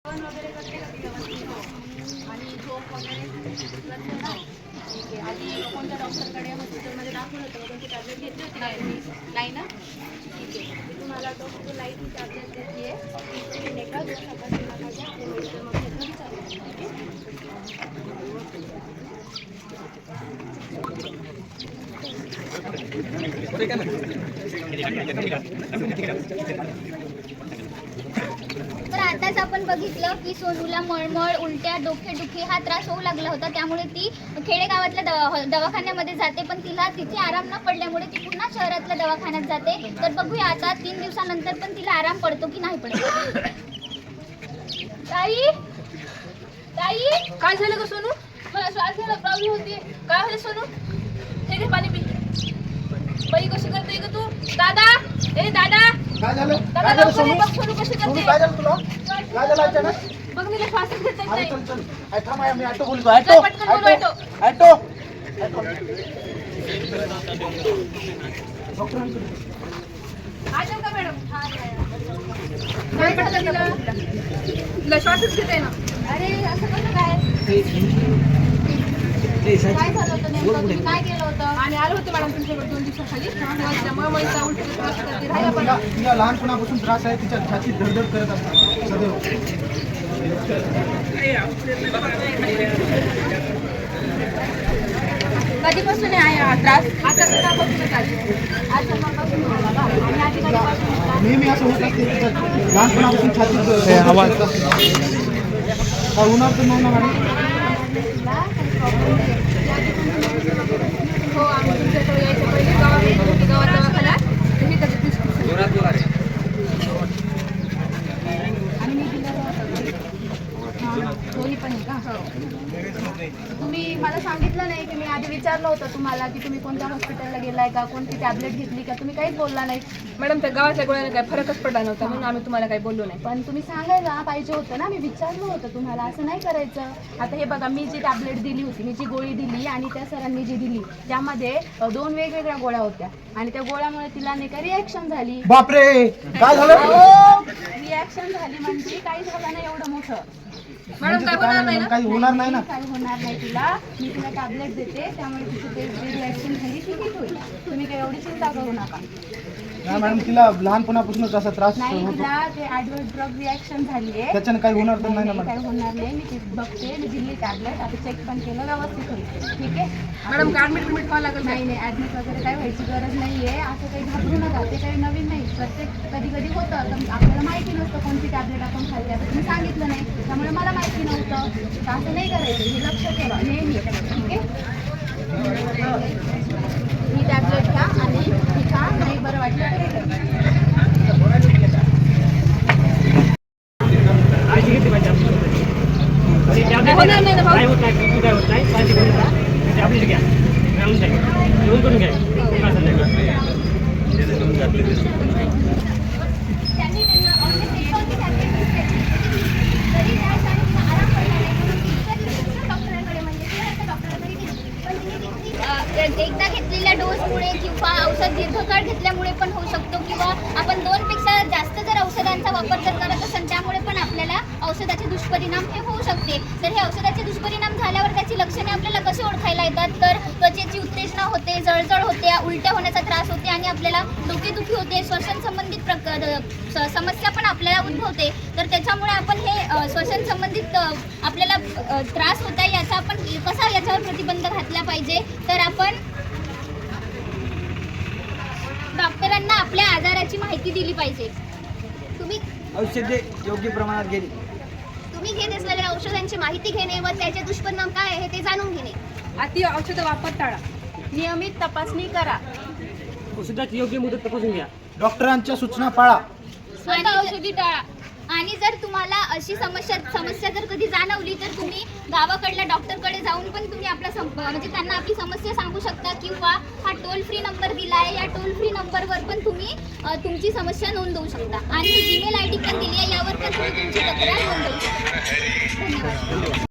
जेवण वगैरे करते का ती व्यवस्थित आणि झोप वगैरे करते ना? ठीक आहे. आधी कोणत्या डॉक्टरकडे हॉस्पिटलमध्ये दाखवलं होतं का? कोणती टॅब्लेट घेतली होती का तुम्ही? नाही ना? ठीक आहे. मी तुम्हाला डॉक्टर लाईट टॅब्लेट देते आहे. ती तुम्ही एका दिवसापासून नका आपल्या मेडिकल मग विचारू. ठीक आहे? तर आताच आपण बघितलं की सोनूला मळमळ, उलट्या, डोकेदुखी हा त्रास होऊ लागला होता. त्यामुळे ती खेडेगावातल्या दवाखान्यामध्ये जाते, पण तिला तिथे आराम न पडल्यामुळे ती पुन्हा शहरातल्या दवाखान्यात जाते. तर बघूया आता 3 दिवसानंतर पण तिला आराम पडतो की नाही पडतो. ताई ताई, काय झालं ग सोनू? मला श्वास घ्यायला प्रॉब्लेम होते. काय झालं सोनू? हे घे पाणी पी. बाई कशी करते ग तू? दादा, ए दादा, काय झालं? दादा काय झालं लवकर ये, सोनू? बघ सोनू कशी सोनू करते. काय झालं तुला? काय झालं अचानक? बघ मी श्वासच घेता येत अरे नाही. चल चल. अरे थांब आहे, मी ऑटो बोलतो. ऑटो पटकन बोलव, ऑटो ऑटो ऑटो. डॉक्टरांकडे. आज येऊ का मॅडम? काय पटकन तिला? तिला श्वासच घेता येईना. अरे असं कसं काय? काय झालं होतं नेमकं? तुम्ही काय केलं होतं? आणि आलो होते मॅडम तुमच्याकडे 2 दिवसाखाली. त्यामुळे मग उलटी त्रास करते. राहिला पण तिला लहानपणापासून त्रास आहे. तिच्या छातीत धडधड करत असते सदैव. कधीपासून आहे हा त्रास? आता सकाळपासूनच आहे. आज सकाळपासून झाला का? आणि आधी कधीपासून होता? नेहमी असं होत असते. तिच्या लहानपणापासून छातीत धडधड करत असते. काय होणार तर नाही ना मॅडम? हो, आम्ही तुमच्याकडे यायच्या पहिले गावात दवाखाना तुम्ही त्याचं प्रिस्क्रिप्शन आणि मी दिलं दोन्ही पण आहे का? तुम्ही मला सांगितलं नाही की मी आधी विचारलं होतं तुम्हाला की तुम्ही कोणत्या हॉस्पिटलला गेलाय का, कोणती टॅबलेट घेतली का, तुम्ही काहीच बोलला नाही. मॅडम त्या गावातल्या गोळ्याने काही फरकच पडला नव्हता म्हणून आम्ही तुम्हाला काही बोललो नाही. पण तुम्ही सांगायला पाहिजे होतं ना, मी विचारलं होतं तुम्हाला. असं नाही करायचं. आता हे बघा, मी जी टॅबलेट दिली होती, मी जी गोळी दिली आणि त्या सरांनी जी दिली त्यामध्ये 2 वेगवेगळ्या गोळ्या होत्या आणि त्या गोळ्यामुळे तिला नाही का रिॲक्शन झाली. बापरे, काय झालं? रिॲक्शन झाली म्हणजे काही झालं नाही एवढं मोठं. म्हणजे ते काय नाही, काही होणार नाही ना? काही होणार नाही तिला. मी तिला टॅबलेट देते, त्यामुळे तिची ते रिॲक्शन झाली ती ठीक होईल. तुम्ही काही एवढी चिंता करू नका. नाही मॅडम, तिला लहानपणापासूनच असा त्रास नाही, होतो. तिला ते ॲडवर्स ड्रग रिॲक्शन झाली आहे. त्याच्यानं काही होणार तर नाही ना मॅडम? काही होणार नाही. मी ती बघते, मी दिली टॅबलेट, आता चेक पण केलं, व्यवस्थित होईल. ठीक आहे मॅडम? ॲडमिट व्हावं लागेल? नाही नाही, ॲडमिट वगैरे काही व्हायची गरज नाही आहे. असं काही घाबरू नका. ते काही नवीन नाही. प्रत्येक कधी कधी होतं, तर आपल्याला माहिती नसतं कोणती टॅबलेट आपण खाल्ली. आता तुम्ही सांगितलं नाही, त्यामुळे मला माहिती नव्हतं. तर असं नाही करायचं, हे लक्ष ठेवा नेहमी. ठीक आहे? ही टॅबलेट घ्या आणि ही खा. नाही बरं वाटलं तर होणार नाही ना भाऊ. त्यांनी त्यांना ऑलरेडी कोणती टॅबलेट घेतली तरी त्या आराम पडला नाही म्हणून दुसऱ्या डॉक्टरांकडे म्हणजे डॉक्टरांकडे गेली. पण तिने एकदा घेतलेल्या डोसमुळे किंवा औषध दीर्घकाळ घेतल्यामुळे पण होऊ शकतो, किंवा आपण 2 पेक्षा जास्त जर औषधांचा वापर जर करत असेल त्यामुळे पण आपल्याला औषधाचे दुष्परिणाम हे होऊ शकते. तर हे औषधाचे दुष्परिणाम झाल्यावर त्याची लक्षणे आपल्याला कशी ओळखायला येतात? तर त्वचेची उत्तेजना होते, जळजळ होते, उलट्या होण्याचा त्रास होते आणि आपल्याला डोकेदुखी होते, श्वसन संबंधित समस्या पण आपल्याला उद्भवते. तर त्याच्यामुळे आपण हे श्वसन संबंधित आपल्याला त्रास होत आहे याचा आपण कसा याच्यावर प्रतिबंध घातला पाहिजे? तर आपण डॉक्टरांना आपल्या आजाराची माहिती दिली पाहिजे. तुम्ही औषधे योग्य प्रमाणात गेली. तुम्ही घेत असलेल्या औषधांची माहिती घेणे व त्याचे दुष्परिणाम काय आहे ते जाणून घेणे. अति औषध वापर टाळा. नियमित तपासणी करा. औषधाची योग्य मुदत तपासून घ्या. डॉक्टरांच्या सूचना पाळा. स्वतः औषधी टाळा. आणि जर तुम्हाला अशी समस्या जर कधी जाणवली तर तुम्ही गावाकडल्या डॉक्टरकडे जाऊन पण तुम्ही आपला म्हणजे त्यांना आपली समस्या सांगू शकता, किंवा हा टोल फ्री नंबर दिला आहे, या टोल फ्री नंबरवर पण तुम्ही तुमची समस्या नोंदवू शकता. आणि ईमेल ID पण दिली आहे, यावर पण तुम्ही तुमची तक्रार नोंदवू शकता. धन्यवाद.